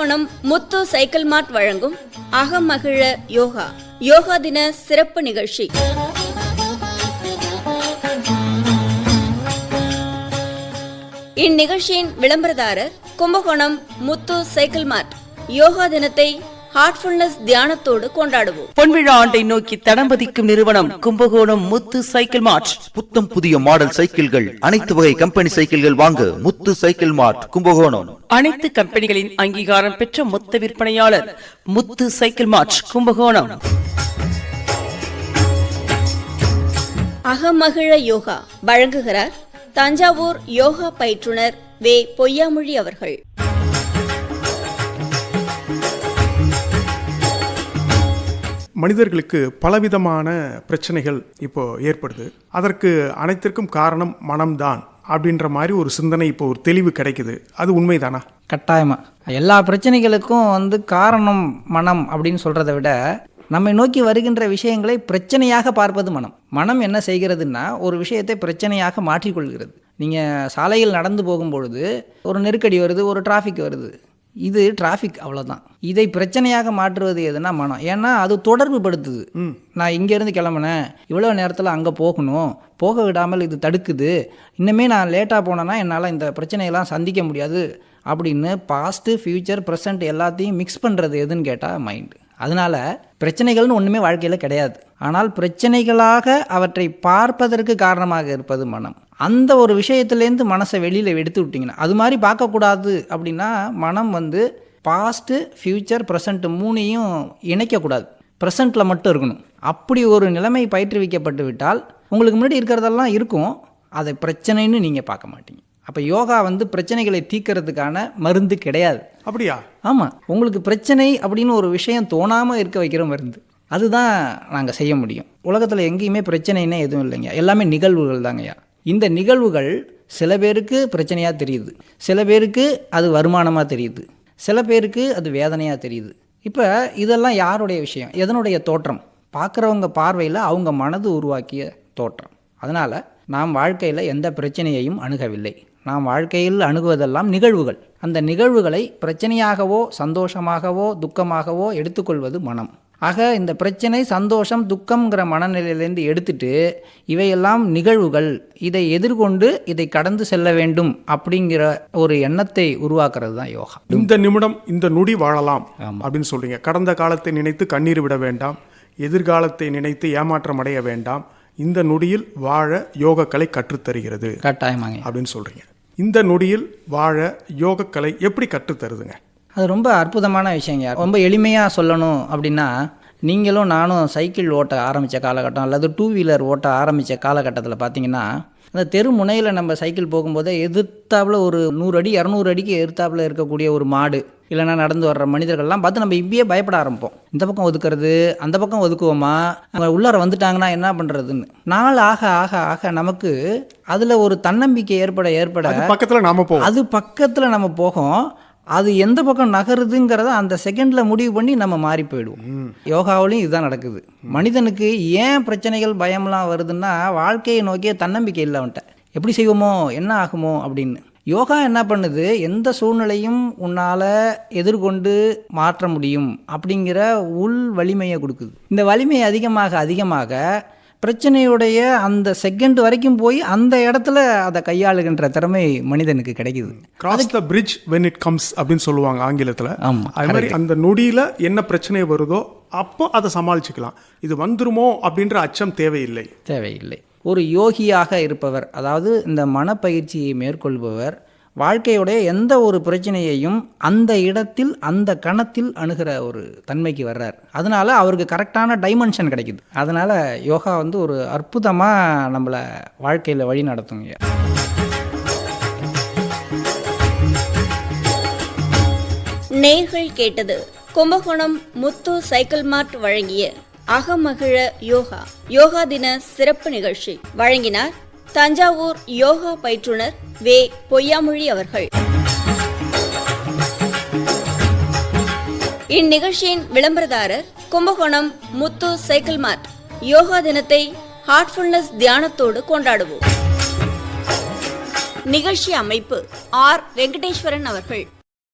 கும்பகோணம் முத்து cycle மார்ட் வழங்கும் அகமகிழ யோகா யோகா தின சிறப்பு நிகழ்ச்சி. இந்நிகழ்ச்சியின் விளம்பரதாரர் கும்பகோணம் முத்து சைக்கிள் மார்ட். யோகா தினத்தை ஹார்ட்ஃபுல்னஸ் தியானத்தோடு கொண்டாடுவோம். பொன்விழா ஆண்டை நோக்கி தடம்பதிக்கும் நிறுவனம் கும்பகோணம் முத்து சைக்கிள் மார்ட். புத்தம் புதிய மாடல் சைக்கிள்கள், அனைத்து வகை கம்பெனி சைக்கிள்கள் வாங்க முத்து சைக்கிள் மார்ட் கும்பகோணம். அனைத்து கம்பெனிகளின் அங்கீகாரம் பெற்ற மொத்த விற்பனையாளர் முத்து சைக்கிள் மார்ட் கும்பகோணம். அகமகிழ யோகா வழங்குகிறார் தஞ்சாவூர் யோகா பயிற்றுனர் வே. பொய்யாமொழி அவர்கள். மனிதர்களுக்கு பலவிதமான பிரச்சனைகள் இப்போ ஏற்படுது. அதற்கு அனைத்திற்கும் காரணம் மனம்தான் அப்படின்ற மாதிரி ஒரு சிந்தனை இப்போ ஒரு தெளிவு கிடைக்குது. அது உண்மைதானா? கட்டாயமா எல்லா பிரச்சனைகளுக்கும் காரணம் மனம் அப்படின்னு சொல்றதை விட நம்மை நோக்கி வருகின்ற விஷயங்களை பிரச்சனையாக பார்ப்பது மனம். மனம் என்ன செய்கிறதுன்னா ஒரு விஷயத்தை பிரச்சனையாக மாற்றிக்கொள்கிறது. நீங்கள் சாலையில் நடந்து போகும்பொழுது ஒரு நெருக்கடி வருது, ஒரு டிராஃபிக் வருது. இது டிராஃபிக், அவ்வளோதான். இதை பிரச்சனையாக மாற்றுவது எதுனா மனம். ஏன்னா அது தொடர்பு படுத்துது. நான் இங்கேருந்து கிளம்புனேன், இவ்வளோ நேரத்தில் அங்கே போகணும், போக விடாமல் இது தடுக்குது, இன்னுமே நான் லேட்டாக போனேன்னா என்னால் இந்த பிரச்சனையெல்லாம் சந்திக்க முடியாது அப்படின்னு பாஸ்ட்டு ஃப்யூச்சர் ப்ரெசண்ட் எல்லாத்தையும் மிக்ஸ் பண்ணுறது எதுன்னு கேட்டால் மைண்டு. அதனால் பிரச்சனைகள்னு ஒன்றுமே வாழ்க்கையில் கிடையாது. ஆனால் பிரச்சனைகளாக அவற்றை பார்ப்பதற்கு காரணமாக இருப்பது மனம். அந்த ஒரு விஷயத்துலேருந்து மனசை வெளியில் எடுத்து விட்டிங்கன்னா, அது மாதிரி பார்க்கக்கூடாது அப்படின்னா மனம் பாஸ்ட்டு ஃப்யூச்சர் ப்ரெசண்ட் மூணையும் இணைக்கக்கூடாது, ப்ரெசண்ட்டில் மட்டும் இருக்கணும். அப்படி ஒரு நிலைமை பயிற்றுவிக்கப்பட்டு விட்டால் உங்களுக்கு முன்னாடி இருக்கிறதெல்லாம் இருக்கும், அதை பிரச்சனைன்னு நீங்கள் பார்க்க மாட்டீங்க. அப்போ யோகா பிரச்சனைகளை தீர்க்கறதுக்கான மருந்து கிடையாது. அப்படியா? ஆமாம், உங்களுக்கு பிரச்சனை அப்படின்னு ஒரு விஷயம் தோணாமல் இருக்க வைக்கிற மருந்து. அதுதான் நாங்கள் செய்ய முடியும். உலகத்தில் எங்கேயுமே பிரச்சனைன்னே எதுவும் இல்லைங்க, எல்லாமே நிகழ்வுகள் தாங்கய்யா. இந்த நிகழ்வுகள் சில பேருக்கு பிரச்சனையாக தெரியுது, சில பேருக்கு அது வருமானமாக தெரியுது, சில பேருக்கு அது வேதனையாக தெரியுது. இப்போ இதெல்லாம் யாருடைய விஷயம், எதனுடைய தோற்றம்? பார்க்குறவங்க பார்வையில் அவங்க மனது உருவாக்கிய தோற்றம். அதனால் நாம் வாழ்க்கையில் எந்த பிரச்சனையையும் அணுகவில்லை. நாம் வாழ்க்கையில் அணுகுவதெல்லாம் நிகழ்வுகள். அந்த நிகழ்வுகளை பிரச்சனையாகவோ சந்தோஷமாகவோ துக்கமாகவோ எடுத்துக்கொள்வது மனம். ஆக இந்த பிரச்சனை, சந்தோஷம், துக்கம்ங்கிற மனநிலையிலேருந்து எடுத்துட்டு இவையெல்லாம் நிகழ்வுகள், இதை எதிர்கொண்டு இதை கடந்து செல்ல வேண்டும் அப்படிங்கிற ஒரு எண்ணத்தை உருவாக்குறது தான் யோகா. இந்த நிமிடம் இந்த நொடி வாழலாம் அப்படின்னு சொல்றீங்க. கடந்த காலத்தை நினைத்து கண்ணீர் விட வேண்டாம், எதிர்காலத்தை நினைத்து ஏமாற்றம் அடைய வேண்டாம், இந்த நொடியில் வாழ யோகக்கலை கற்றுத்தருகிறது கட்டாயமாங்க அப்படின்னு சொல்றீங்க. இந்த நொடியில் வாழ யோகக்கலை எப்படி கற்றுத்தருதுங்க? அது ரொம்ப அற்புதமான விஷயங்க. ரொம்ப எளிமையாக சொல்லணும் அப்படின்னா, நீங்களும் நானும் சைக்கிள் ஓட்ட ஆரம்பித்த காலகட்டம் அல்லது டூ வீலர் ஓட்ட ஆரம்பித்த காலகட்டத்தில் பார்த்தீங்கன்னா, அந்த தெரு முனையில் நம்ம சைக்கிள் போகும்போதே எதிர்த்தாப்புல ஒரு 100 அடி 200 அடிக்கு எதிர்த்தாப்புல இருக்கக்கூடிய ஒரு மாடு இல்லைனா நடந்து வர்ற மனிதர்கள்லாம் பார்த்து நம்ம இப்பயே பயப்பட ஆரம்பிப்போம். இந்த பக்கம் ஒதுக்குறது, அந்த பக்கம் ஒதுக்குவோமா, அவங்க உள்ளார வந்துட்டாங்கன்னா என்ன பண்ணுறதுன்னு. நாள் ஆக ஆக ஆக நமக்கு அதில் ஒரு தன்னம்பிக்கை ஏற்பட பக்கத்தில் நாம போவோம், அது பக்கத்தில் நம்ம போகும். அது எந்த பக்கம் நகருதுங்கிறத அந்த செகண்டில் முடிவு பண்ணி நம்ம மாறி போயிடுவோம். யோகாவிலையும் இதுதான் நடக்குது. மனிதனுக்கு ஏன் பிரச்சனைகள் பயம்லாம் வருதுன்னா, வாழ்க்கையை நோக்கிய தன்னம்பிக்கை இல்லை அவன்கிட்ட. எப்படி செய்வோமோ, என்ன ஆகுமோ அப்படின்னு. யோகா என்ன பண்ணுது, எந்த சூழ்நிலையும் உன்னால் எதிர்கொண்டு மாற்ற முடியும் அப்படிங்கிற உள் வலிமையை கொடுக்குது. இந்த வலிமை அதிகமாக அதிகமாக பிரச்சனையுடைய அந்த செகண்ட் வரைக்கும் போய் அந்த இடத்துல அதை கையாளுகின்ற திறமை மனிதனுக்கு கிடைக்குது. Cross the bridge when it comes அப்படின்னு சொல்லுவாங்க ஆங்கிலத்தில். அது மாதிரி அந்த நொடியில் என்ன பிரச்சனை வருதோ அப்போ அதை சமாளிச்சுக்கலாம். இது வந்துருமோ அப்படின்ற அச்சம் தேவையில்லை. ஒரு யோகியாக இருப்பவர், அதாவது இந்த மனப்பயிற்சியை மேற்கொள்பவர், வாழ்க்கையுடைய எந்த ஒரு பிரச்சனையையும் அந்த இடத்தில் அந்த கணத்தில் அணுகிற ஒரு தன்மைக்கு வர்றார். அதனால அவருக்கு கரெக்டான டைமென்ஷன் கிடைக்குது. அதனால யோகா ஒரு அற்புதமாக நம்மளை வாழ்க்கையில் வழி நடத்துங்க. நேர்கள் கேட்டது கும்பகோணம் முத்து சைக்கிள் மார்ட் வழங்கிய அகமகிழ யோகா யோகா தின சிறப்பு நிகழ்ச்சி. வழங்கினார் தஞ்சாவூர் யோகா பயிற்றுனர் வே. பொய்யாமொழி அவர்கள். இந்நிகழ்ச்சியின் விளம்பரதாரர் கும்பகோணம் முத்து சைக்கிள் மார்ட். யோகா தினத்தை ஹார்ட்ஃபுல்னஸ் தியானத்தோடு கொண்டாடுவோம். நிகழ்ச்சி அமைப்பு ஆர். வெங்கடேஸ்வரன் அவர்கள்.